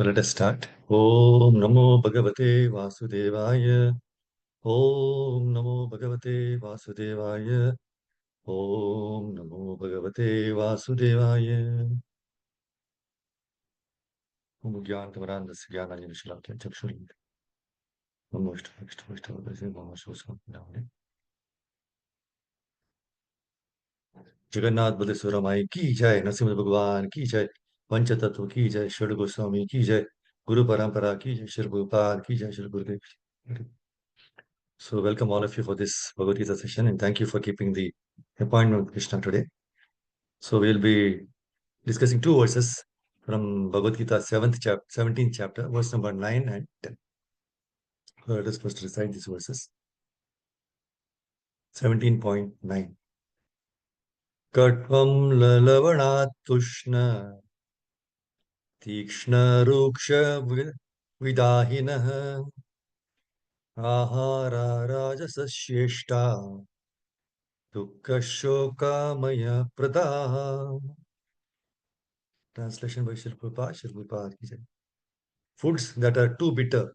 So let us start. Om Namo Bhagavate Vasudevaya. Om Namo Bhagavate Vasudevaya. Om Namo Bhagavate Vasudevaya. Om Gyan Tamarandasya Gyananjana Shalakya Chakshuri. Namo Vishnu Namo Shosam. Jagannath Baleshwar माई की जय, नरसिंह भगवान की जय, पंच तत्व की जय, षड गोस्वामी की जय, गुरु परंपरा की जय, श्री प्रभुपाद की जय, Shri Gurudev. So welcome all of you for this Bhagavad Gita session, and thank you for keeping the appointment with Krishna today. So we'll be discussing two verses from Bhagavad Gita 17th chapter, verse number 9 and 10. So let us first recite these verses. 17.9. Katvam lalavana tushna tikshna ruksha vidahinah ahara rajasashyeshta dukkha shokamaya pradaha. Translation by Srila Prabhupada, Srila Prabhupada ki jai. Foods that are too bitter,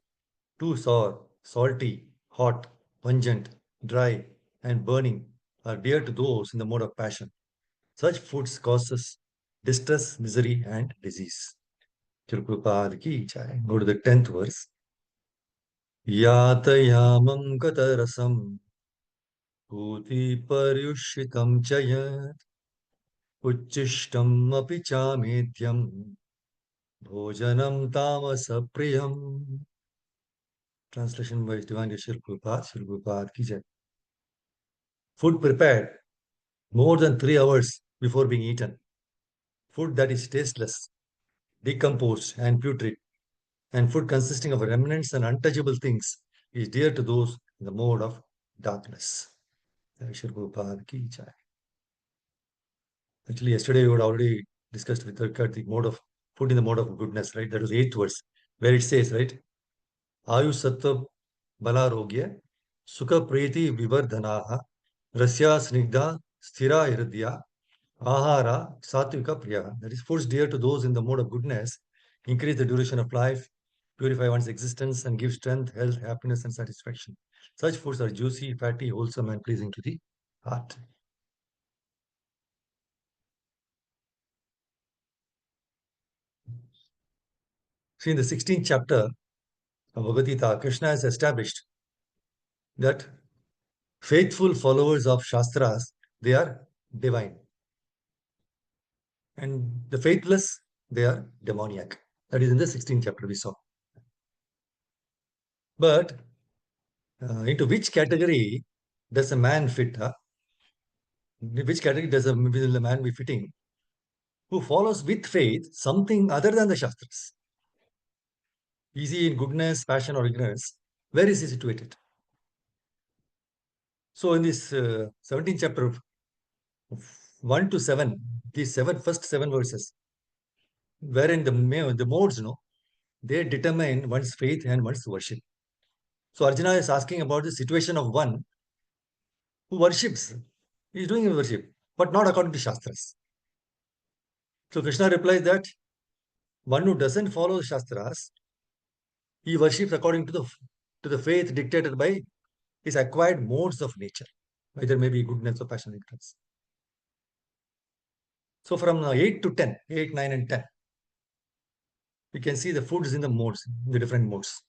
too sour, salty, hot, pungent, dry, and burning are dear to those in the mode of passion. Such foods causes distress, misery, and disease. Srila Prabhupada ki jai. Go to the 10th verse. Yatayamam katarasam bhuti paryushitam chayat uchishtam api chametyam Bhojanam tamasa priyam. Translation by Divine Srila Prabhupada, Srila Prabhupada ki jai. Food prepared more than 3 hours before being eaten. Food that is tasteless, decomposed, and putrid, and food consisting of remnants and untouchable things is dear to those in the mode of darkness. Srila Prabhupada ki jai. Actually, yesterday we had already discussed with regard the mode of food in the mode of goodness, right? That was 8th verse, where it says, right? Ayu sattva balarogya sukha priti vivardhanaha rasya snigdha sthira hridya ahara satvika priya. That is, foods dear to those in the mode of goodness increase the duration of life, purify one's existence, and give strength, health, happiness, and satisfaction. Such foods are juicy, fatty, wholesome, and pleasing to the heart. See, in the 16th chapter of Bhagavad Gita, Krishna has established that faithful followers of Shastras, they are divine. And the faithless, they are demoniac. That is in the 16th chapter we saw. But into which category does a man fit? Which category will a man be fitting who follows with faith something other than the Shastras? Is he in goodness, passion, or ignorance? Where is he situated? So in this 17th chapter, 1 to 7, these first seven verses, wherein the modes, they determine one's faith and one's worship. So Arjuna is asking about the situation of one who worships. He is doing worship, but not according to Shastras. So Krishna replies that one who doesn't follow Shastras, he worships according to the faith dictated by his acquired modes of nature, either maybe goodness or passion ignorance. So from 8 to 10, 8, 9, and 10, we can see the foods in the modes, the different modes.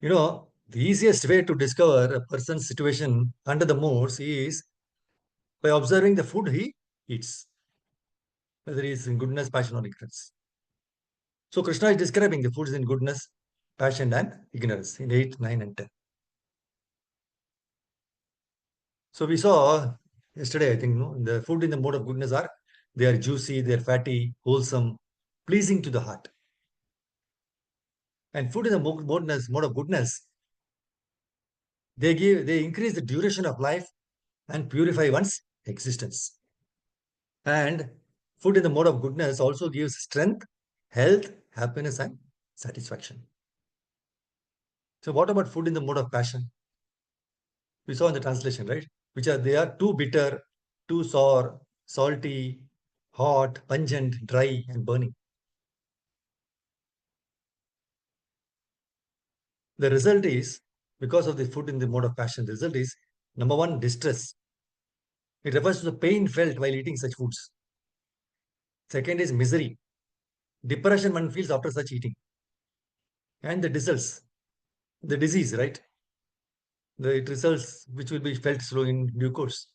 The easiest way to discover a person's situation under the modes is by observing the food he eats, whether he is in goodness, passion, or ignorance. So Krishna is describing the foods in goodness, passion, and ignorance in 8, 9, and 10. So we saw yesterday, I think, the food in the mode of goodness they are juicy, they are fatty, wholesome, pleasing to the heart. And food in the mode of goodness, they increase the duration of life and purify one's existence. And food in the mode of goodness also gives strength, health, happiness, and satisfaction. So what about food in the mode of passion? We saw in the translation, right? They are too bitter, too sour, salty, hot, pungent, dry, and burning. The result is, because of the food in the mode of passion, the result is number one, distress. It refers to the pain felt while eating such foods. Second is misery. Depression one feels after such eating. And the results, the disease, right? It results which will be felt slow in due course.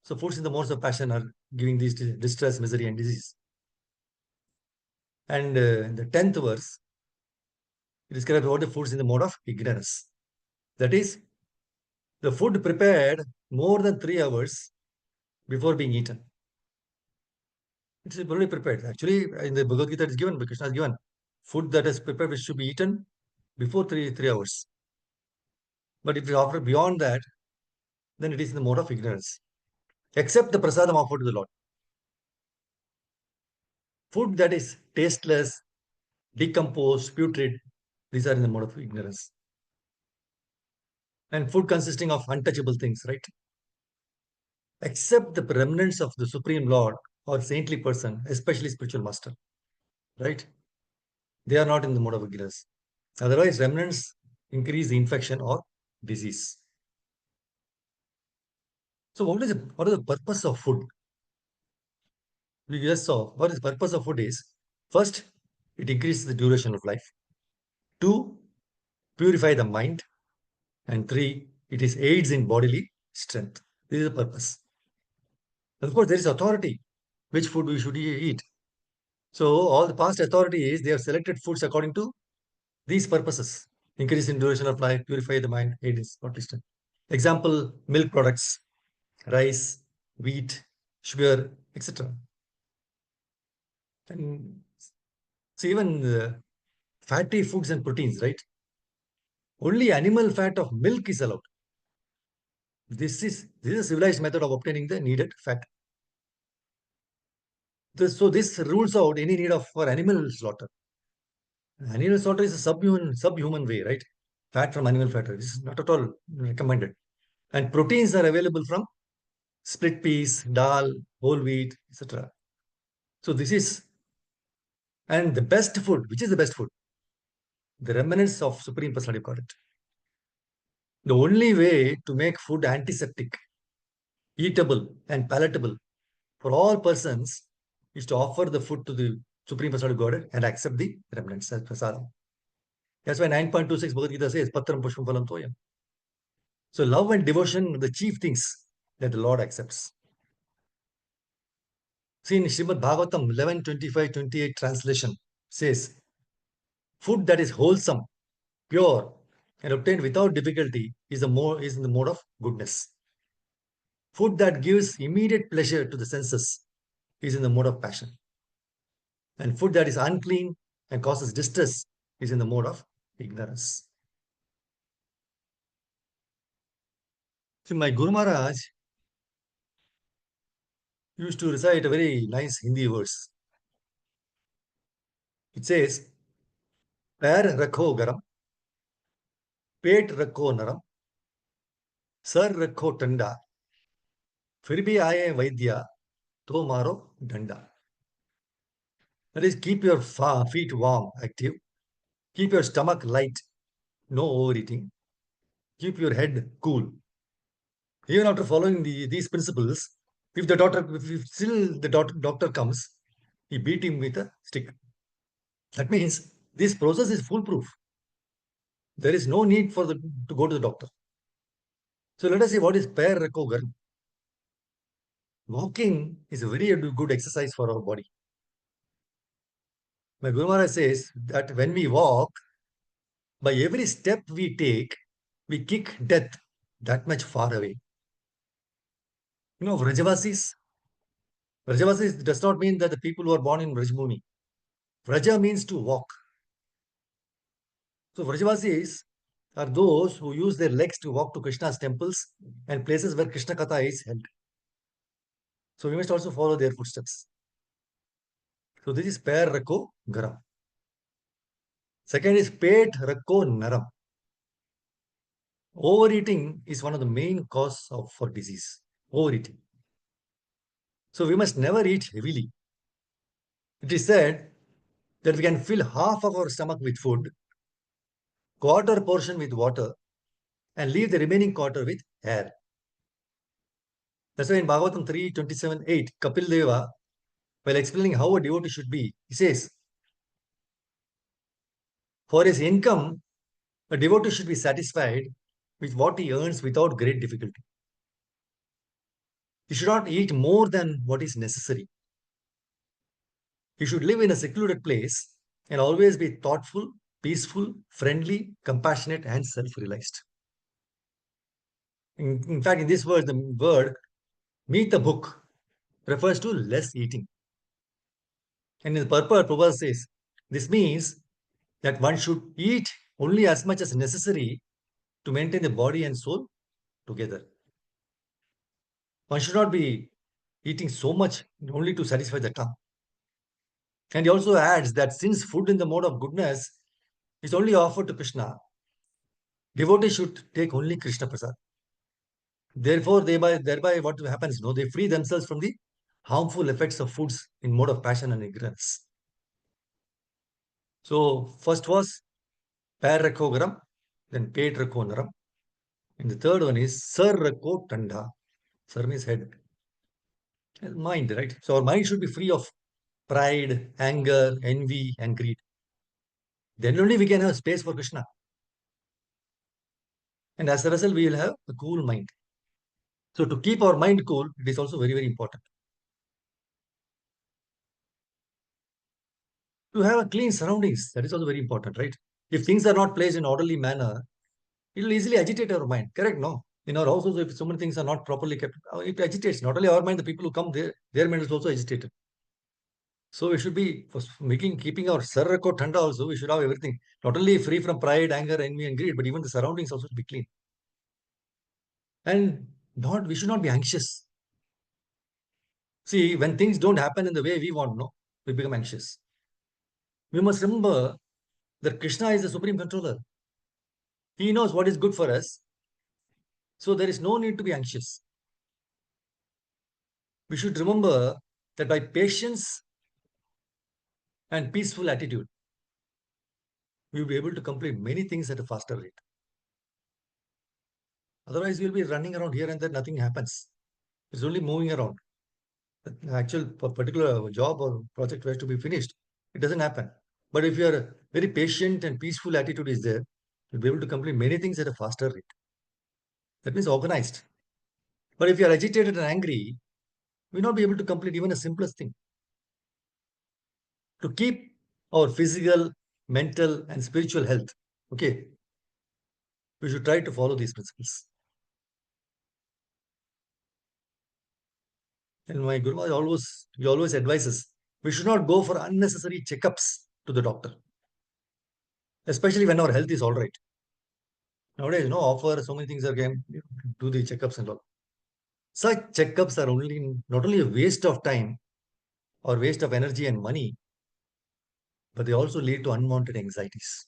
So foods in the modes of passion are giving these distress, misery, and disease. And the 10th verse, it describes all the foods in the mode of ignorance. That is, the food prepared more than 3 hours before being eaten. It's already prepared. Actually, in the Bhagavad Gita, it is given, Krishna has given food that is prepared, which should be eaten before three hours. But if you offer beyond that, then it is in the mode of ignorance. Except the prasadam offered to the Lord. Food that is tasteless, decomposed, putrid, these are in the mode of ignorance. And food consisting of untouchable things, right? Except the remnants of the Supreme Lord or saintly person, especially spiritual master, right? They are not in the mode of ignorance. Otherwise, remnants increase the infection or disease. So, what is the purpose of food? We just saw what is the purpose of food is first, it increases the duration of life. Two, purify the mind. And three, it is aids in bodily strength. This is the purpose. Of course, there is authority. Which food we should eat? So all the past authorities, they have selected foods according to these purposes. Increase in duration of life, purify the mind, aid in bodily strength. Example, milk products, rice, wheat, sugar, etc. And so even fatty foods and proteins, right? Only animal fat of milk is allowed. This is a civilized method of obtaining the needed fat. So this rules out any need of for animal slaughter. Animal slaughter is a subhuman way, right? Fat from animal fat is not at all recommended. And proteins are available from split peas, dal, whole wheat, etc. So this is, and the best food, which is the best food? The remnants of Supreme Personality of Godhead. The only way to make food antiseptic, eatable, and palatable for all persons is to offer the food to the Supreme Personality of Godhead and accept the remnants as prasadam. That's why 9.26 Bhagavad Gita says, Patram Pushpam Phalam Toyam. So love and devotion are the chief things that the Lord accepts. See in Srimad Bhagavatam 11:25-28 translation says, food that is wholesome, pure, and obtained without difficulty is in the mode of goodness. Food that gives immediate pleasure to the senses is in the mode of passion. And food that is unclean and causes distress is in the mode of ignorance. See, my Guru Maharaj used to recite a very nice Hindi verse. It says, पैर रखो गरम, पेट रखो नरम, sir रखो ठंडा, फिर भी आए वैद्या तो मारो डंडा. That is, keep your feet warm, active. Keep your stomach light, no overeating. Keep your head cool. Even after following these principles, if still the doctor comes, he beat him with a stick. That means this process is foolproof. There is no need to go to the doctor. So let us see what is pair recover. Walking is a very good exercise for our body. My Guru Maharaj says that when we walk, by every step we take, we kick death that much far away. You know, Vrajavasis does not mean that the people who are born in Vrajbhumi. Vraja means to walk. So Vrajavasis are those who use their legs to walk to Krishna's temples and places where Krishna Katha is held. So we must also follow their footsteps. So this is Pair Rakko Garam. Second is Pet Rakko Naram. Overeating is one of the main cause for disease. Overeating. So we must never eat heavily. It is said that we can fill half of our stomach with food quarter portion with water, and leave the remaining quarter with air. That's why in Bhagavatam 3:27-8, Kapil Deva, while explaining how a devotee should be, he says, for his income, a devotee should be satisfied with what he earns without great difficulty. He should not eat more than what is necessary. He should live in a secluded place and always be thoughtful, peaceful, friendly, compassionate, and self-realized. In fact, in this word, the word meet the book refers to less eating. And in the purport, Prabhupada says, this means that one should eat only as much as necessary to maintain the body and soul together. One should not be eating so much only to satisfy the tongue. And he also adds that since food in the mode of goodness is only offered to Krishna, devotees should take only Krishna Prasad. Therefore, thereby what happens? No, they free themselves from the harmful effects of foods in mode of passion and ignorance. So, first was Pair Rakho Garam, then Pet Rakho Naram. And the third one is Sar Rakho Tanda. Sar means head. Mind, right? So, our mind should be free of pride, anger, envy, and greed. Then only we can have space for Krishna. And as a result, we will have a cool mind. So, to keep our mind cool, it is also very, very important. To have a clean surroundings, that is also very important, right? If things are not placed in orderly manner, it will easily agitate our mind. Correct? No. In our house also, if so many things are not properly kept, it agitates not only our mind, the people who come there, their mind is also agitated. So we should be keeping our sarrako thanda also, we should have everything. Not only free from pride, anger, envy, and greed, but even the surroundings also to be clean. And not we should not be anxious. See, when things don't happen in the way we want, no, we become anxious. We must remember that Krishna is the supreme controller. He knows what is good for us. So there is no need to be anxious. We should remember that by patience and peaceful attitude, we will be able to complete many things at a faster rate. Otherwise, we'll be running around here and there, nothing happens. It's only moving around. The actual particular job or project has to be finished. It doesn't happen. But if your very patient and peaceful attitude is there, you'll be able to complete many things at a faster rate. That means organized. But if you are agitated and angry, we will not be able to complete even the simplest thing. To keep our physical, mental, and spiritual health, okay, we should try to follow these principles. And my Guru Maharaj always advises, we should not go for unnecessary checkups to the doctor, especially when our health is all right. Nowadays, offer so many things are game, do the checkups and all. Such checkups are not only a waste of time or waste of energy and money, but they also lead to unwanted anxieties.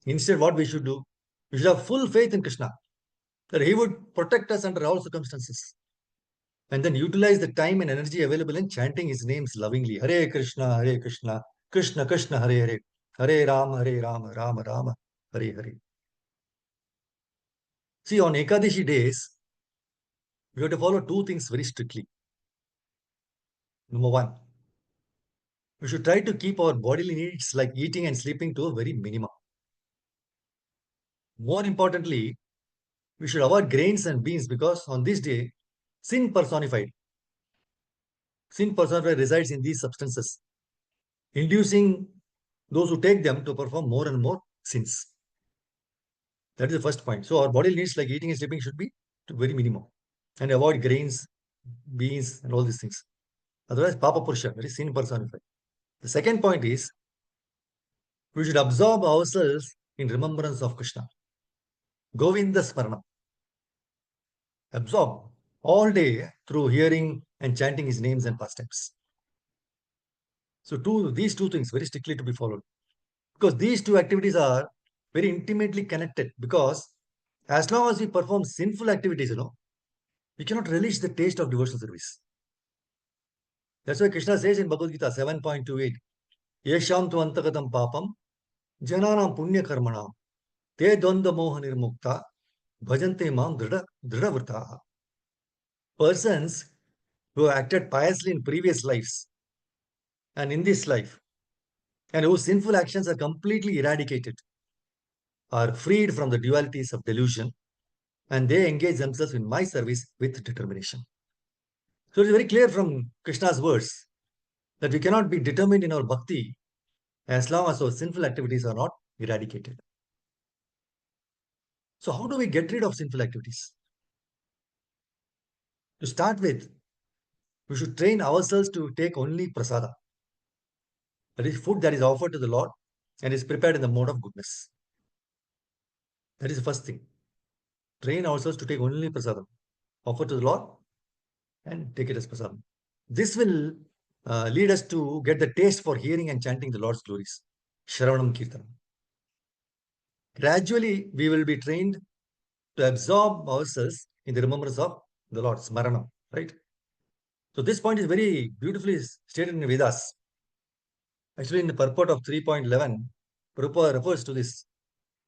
Instead, what we should do, we should have full faith in Krishna, that he would protect us under all circumstances. And then utilize the time and energy available in chanting his names lovingly. Hare Krishna, Krishna Krishna, Hare Hare, Hare Rama, Rama Rama, Hare Hare. See, on Ekadashi days, we have to follow two things very strictly. Number one, we should try to keep our bodily needs like eating and sleeping to a very minimum. More importantly, we should avoid grains and beans because on this day, sin personified resides in these substances, inducing those who take them to perform more and more sins. That is the first point. So our body needs like eating and sleeping should be to very minimum and avoid grains, beans, and all these things. Otherwise, Papa Purusha, very sin personified. The second point is we should absorb ourselves in remembrance of Krishna. Govinda Smaranam. Absorb all day through hearing and chanting his names and pastimes. So these two things very strictly to be followed. Because these two activities are very intimately connected. Because as long as we perform sinful activities, we cannot relish the taste of devotional service. That's why Krishna says in Bhagavad Gita 7.28, Yesham tu antagatam papam Jananam punya karmanam. Te dvanda moha nirmukta. Bhajante mam dridhavrtaha. Persons who acted piously in previous lives and in this life, and whose sinful actions are completely eradicated, are freed from the dualities of delusion, and they engage themselves in my service with determination. So it is very clear from Krishna's words that we cannot be determined in our bhakti as long as our sinful activities are not eradicated. So how do we get rid of sinful activities? To start with, we should train ourselves to take only prasada. That is food that is offered to the Lord and is prepared in the mode of goodness. That is the first thing. Train ourselves to take only prasadam, offer to the Lord and take it as prasadam. This will lead us to get the taste for hearing and chanting the Lord's glories. Shravanam Kirtanam. Gradually, we will be trained to absorb ourselves in the remembrance of the Lord, Smaranam, right? So this point is very beautifully stated in Vedas. Actually, in the purport of 3.11, Prabhupada refers to this,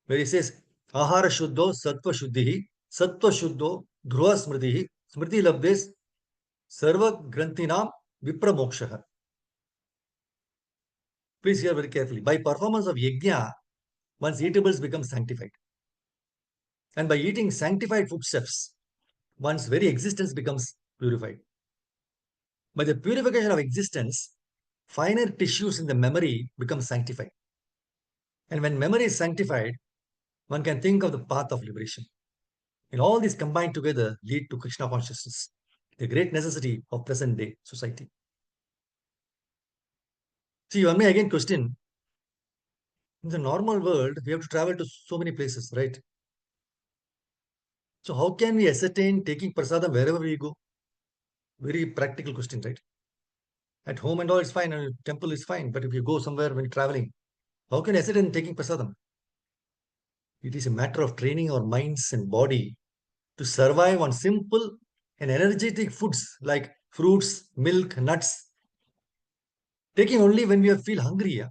where he says, Ahara Shuddho Sattva Shuddhihi, Sattva Shuddho Dhruva Smritihi, Smriti Labdes Sarva Grantinam Vipramokshaha. Please hear very carefully. By performance of yajna, one's eatables become sanctified. And by eating sanctified foodstuffs, one's very existence becomes purified. By the purification of existence, finer tissues in the memory become sanctified. And when memory is sanctified, one can think of the path of liberation. And all these combined together lead to Krishna consciousness, the great necessity of present day society. See, one may again question, in the normal world, we have to travel to so many places, right? So how can we ascertain taking prasadam wherever we go? Very practical question, right? At home and all is fine, and temple is fine. But if you go somewhere when traveling, how can you ascertain taking prasadam? It is a matter of training our minds and body to survive on simple and energetic foods like fruits, milk, nuts. Taking only when we feel hungry. Yeah?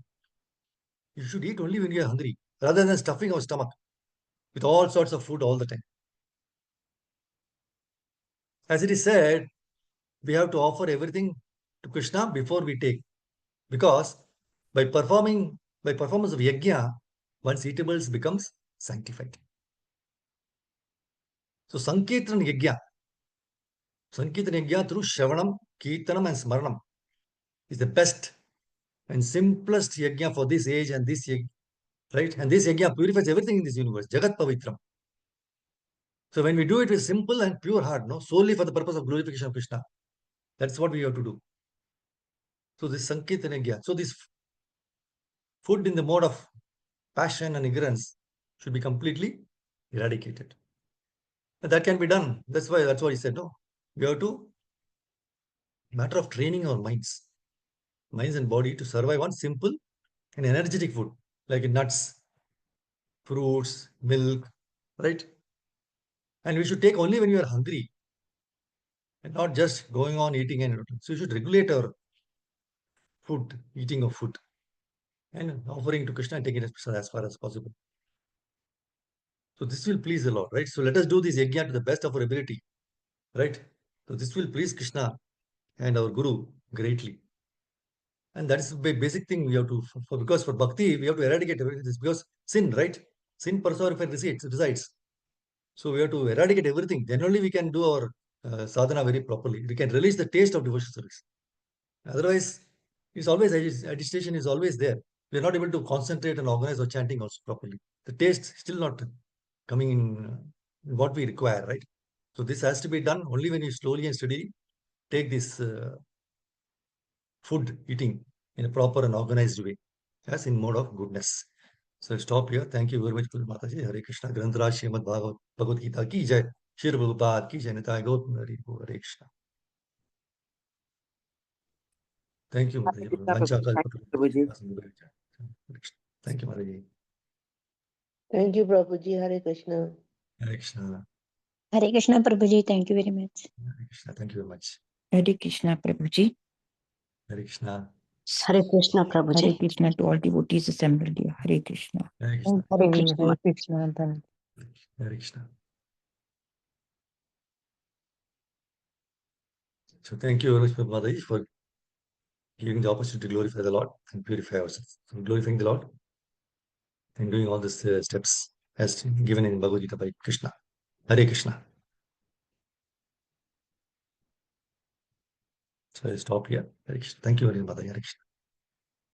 You should eat only when you are hungry, rather than stuffing our stomach with all sorts of food all the time. As it is said, we have to offer everything to Krishna before we take. Because by performance of yajna, one's eatables becomes sanctified. So Sankirtan yajna through Shravanam, Kirtanam and Smaranam is the best and simplest yajna for this age and this yajna, right? And this yajna purifies everything in this universe, Jagat Pavitram. So when we do it with simple and pure heart, no, solely for the purpose of glorification of Krishna, that's what we have to do. So this Sankirtan yajna, so this food in the mode of passion and ignorance should be completely eradicated. And that can be done. That's what he said. No, we have to matter of training our minds and body to survive on simple and energetic food like nuts, fruits, milk, right? And we should take only when we are hungry and not just going on eating and so we should regulate our food, eating of food, and offering to Krishna and taking it as far as possible. So this will please the Lord, right? So let us do this yajna to the best of our ability, right? So this will please Krishna and our Guru greatly. And that is the basic thing we have to, because for bhakti, we have to eradicate everything. This because sin, right? Sin personified resides. So we have to eradicate everything. Then only we can do our sadhana very properly. We can release the taste of devotional service. Otherwise, it's always agitation is always there. We are not able to concentrate and organize our chanting also properly. The taste still not coming in what we require, right? So this has to be done only when you slowly and steadily take this food eating in a proper and organized way, as in mode of goodness. So I'll stop here. Thank you very much, Mataji. Hare Krishna. Granthra Srimad Bhagavad Gita ki jai. Shri Prabhupada ki jai. Nitai Gautam Hare Krishna. Thank you, Mataji. Thank you, Mataji. Thank you, Prabhuji. Hare Krishna. Hare Krishna. Hare Krishna, Prabhuji. Thank you very much. Hare Krishna. Thank you very much. Hare Krishna, Prabhuji. Hare Krishna. Hare Krishna, Prabhuji. Hare Krishna to all devotees assembled here. Hare Krishna. Hare Krishna. Hare Krishna. Hare Krishna. Then. Hare Krishna. So thank you very much, Motherji, for giving the opportunity to glorify the Lord and purify ourselves. So glorifying the Lord and doing all these steps as given in Bhagavad Gita by Krishna. Hare Krishna. So I stop here. Hare Krishna. Thank you very much, Motherji. Hare Krishna.